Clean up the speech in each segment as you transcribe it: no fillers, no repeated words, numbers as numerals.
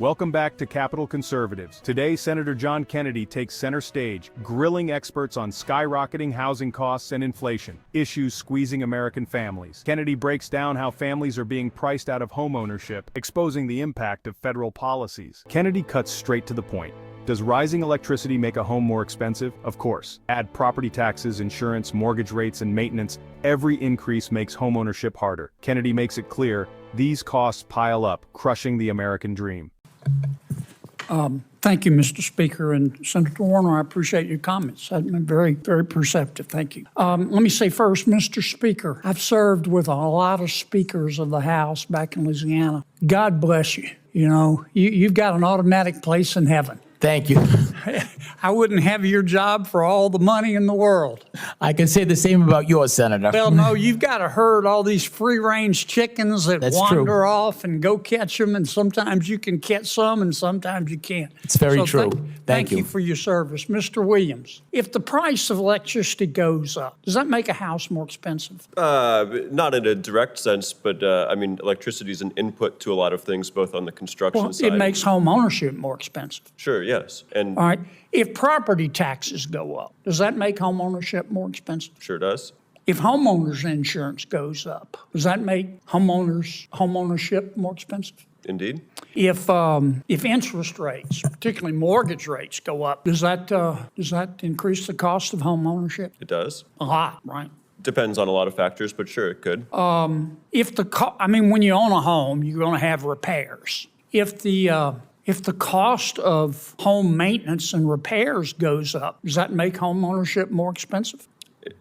Welcome back to Capitol Conservatives. Today, Senator John Kennedy takes center stage, grilling experts on skyrocketing housing costs and inflation, issues squeezing American families. Kennedy breaks down how families are being priced out of homeownership, exposing the impact of federal policies. Kennedy cuts straight to the point. Does rising electricity make a home more expensive? Of course. Add property taxes, insurance, mortgage rates, and maintenance. Every increase makes homeownership harder. Kennedy makes it clear, these costs pile up, crushing the American dream. Thank you, Mr. Speaker, and Senator Warner, I appreciate your comments. I've been very, very perceptive. Thank you. Let me say first, Mr. Speaker, I've served with a lot of speakers of the House back in Louisiana. God bless you. You know, you've got an automatic place in heaven. Thank you. I wouldn't have your job for all the money in the world. I can say the same about yours, Senator. Well, no, you've got to herd all these free-range chickens that That's wander true. off and go catch them, and sometimes you can catch some and sometimes you can't. It's very true. Thank you. you for your service. Mr. Williams, if the price of electricity goes up, does that make a house more expensive? Not in a direct sense, but I mean, electricity is an input to a lot of things, both on the construction Well, side. it makes home ownership more expensive. Sure, yes, and All right. If property taxes go up, does that make home ownership more expensive? sure does. If homeowners insurance goes up, does that make home ownership more expensive? Indeed. If interest rates, particularly mortgage rates, go up, does that increase the cost of home ownership? It does. A lot, right? Depends on a lot of factors, but sure, it could. When you own a home, you're going to have repairs. If the cost of home maintenance and repairs goes up, does that make home ownership more expensive?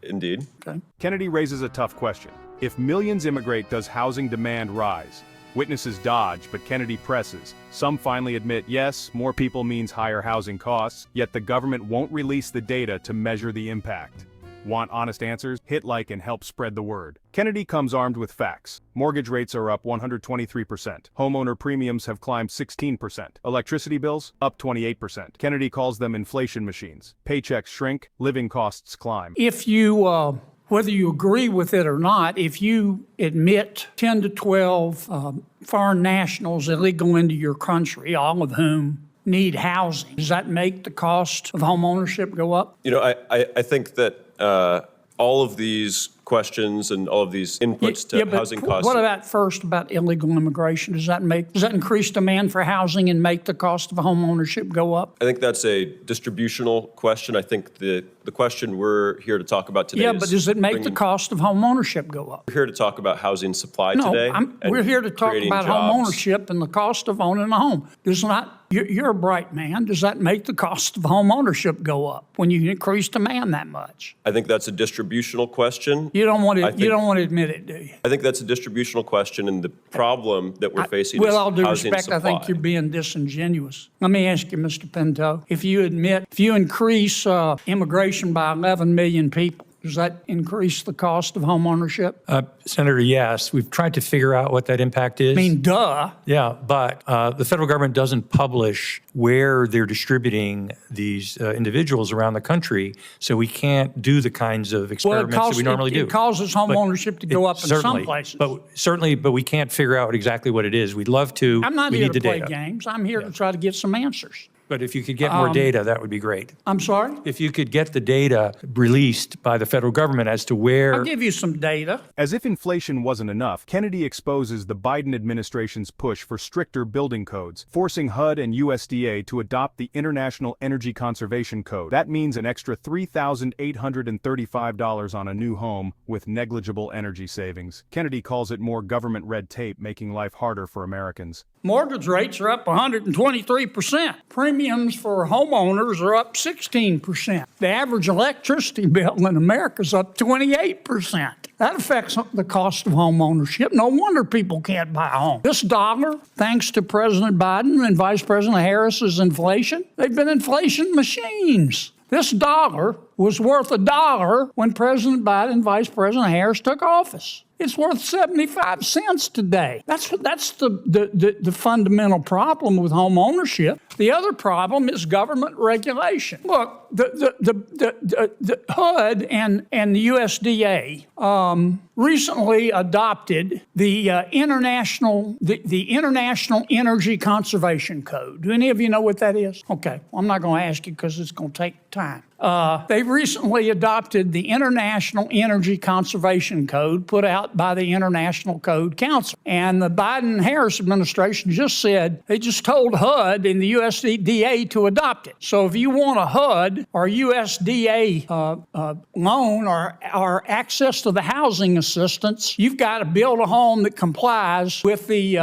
Indeed. Okay. Kennedy raises a tough question. If millions immigrate, does housing demand rise? Witnesses dodge, but Kennedy presses. Some finally admit, yes, more people means higher housing costs, yet the government won't release the data to measure the impact. Want honest answers? Hit like and help spread the word. Kennedy comes armed with facts. Mortgage rates are up 123%. Homeowner premiums have climbed 16%. Electricity bills up 28%. Kennedy calls them inflation machines. Paychecks shrink, living costs climb. If you, whether you agree with it or not, if you admit 10 to 12 foreign nationals illegal into your country, all of whom need housing, does that make the cost of home ownership go up? You know, I think that all of these questions and all of these inputs to housing costs. What about illegal immigration? Does that increase demand for housing and make the cost of home ownership go up? I think that's a distributional question. I think the question we're here to talk about today but does it make the cost of home ownership go up? We're here to talk about housing supply No, today. we're here to talk creating about home jobs. ownership and the cost of owning a home. You're a bright man. Does that make the cost of home ownership go up when you increase demand that much? I think that's a distributional question. You don't want to admit it, do you? I think that's a distributional question, and the problem that we're facing With is all due housing respect, supply. I think you're being disingenuous. Let me ask you, Mr. Pinto, if you increase immigration by 11 million people, does that increase the cost of home ownership? Senator, yes. We've tried to figure out what that impact is. I mean, duh. Yeah, but the federal government doesn't publish where they're distributing these individuals around the country, so we can't do the kinds of experiments that we normally do. It causes home ownership to go up in some places. But we can't figure out exactly what it is. We'd love to. I'm not we here need to the play data. games. I'm here to try to get some answers. But if you could get more data, that would be great. I'm sorry? If you could get the data released by the federal government as to where. I'll give you some data. As if inflation wasn't enough, Kennedy exposes the Biden administration's push for stricter building codes, forcing HUD and USDA to adopt the International Energy Conservation Code. That means an extra $3,835 on a new home with negligible energy savings. Kennedy calls it more government red tape, making life harder for Americans. Mortgage rates are up 123%. Premiums for homeowners are up 16%. The average electricity bill in America is up 28%. That affects the cost of home ownership. No wonder people can't buy a home. This dollar, thanks to President Biden and Vice President Harris's inflation, they've been inflation machines. This dollar was worth $1 when President Biden and Vice President Harris took office. It's worth 75 cents today. That's the fundamental problem with home ownership. The other problem is government regulation. Look, the HUD and the USDA recently adopted the International Energy Conservation Code. Do any of you know what that is? Okay, well, I'm not going to ask you because it's going to take time. They recently adopted the International Energy Conservation Code put out by the International Code Council. And the Biden-Harris administration just said, they just told HUD and the USDA to adopt it. So if you want a HUD or USDA loan or access to the housing assistance, you've got to build a home that complies with the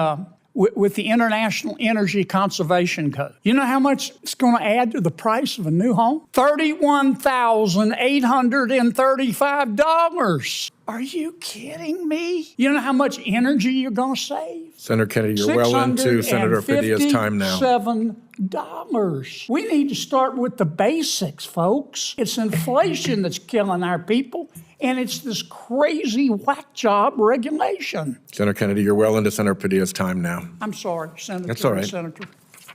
International Energy Conservation Code. You know how much it's going to add to the price of a new home? $31,835. Are you kidding me? You know how much energy you're going to save? Senator Kennedy, you're well into Senator Padilla's time now. $7. We need to start with the basics, folks. It's inflation that's killing our people, and it's this crazy whack job regulation. Senator Kennedy, you're well into Senator Padilla's time now. I'm sorry, Senator. That's all right. Senator.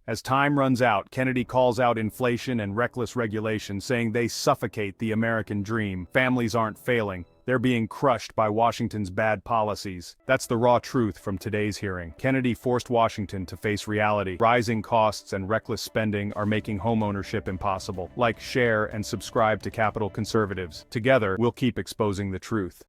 As time runs out, Kennedy calls out inflation and reckless regulation, saying they suffocate the American dream. Families aren't failing. They're being crushed by Washington's bad policies. That's the raw truth from today's hearing. Kennedy forced Washington to face reality. Rising costs and reckless spending are making homeownership impossible. Like, share, and subscribe to Capital Conservatives. Together, we'll keep exposing the truth.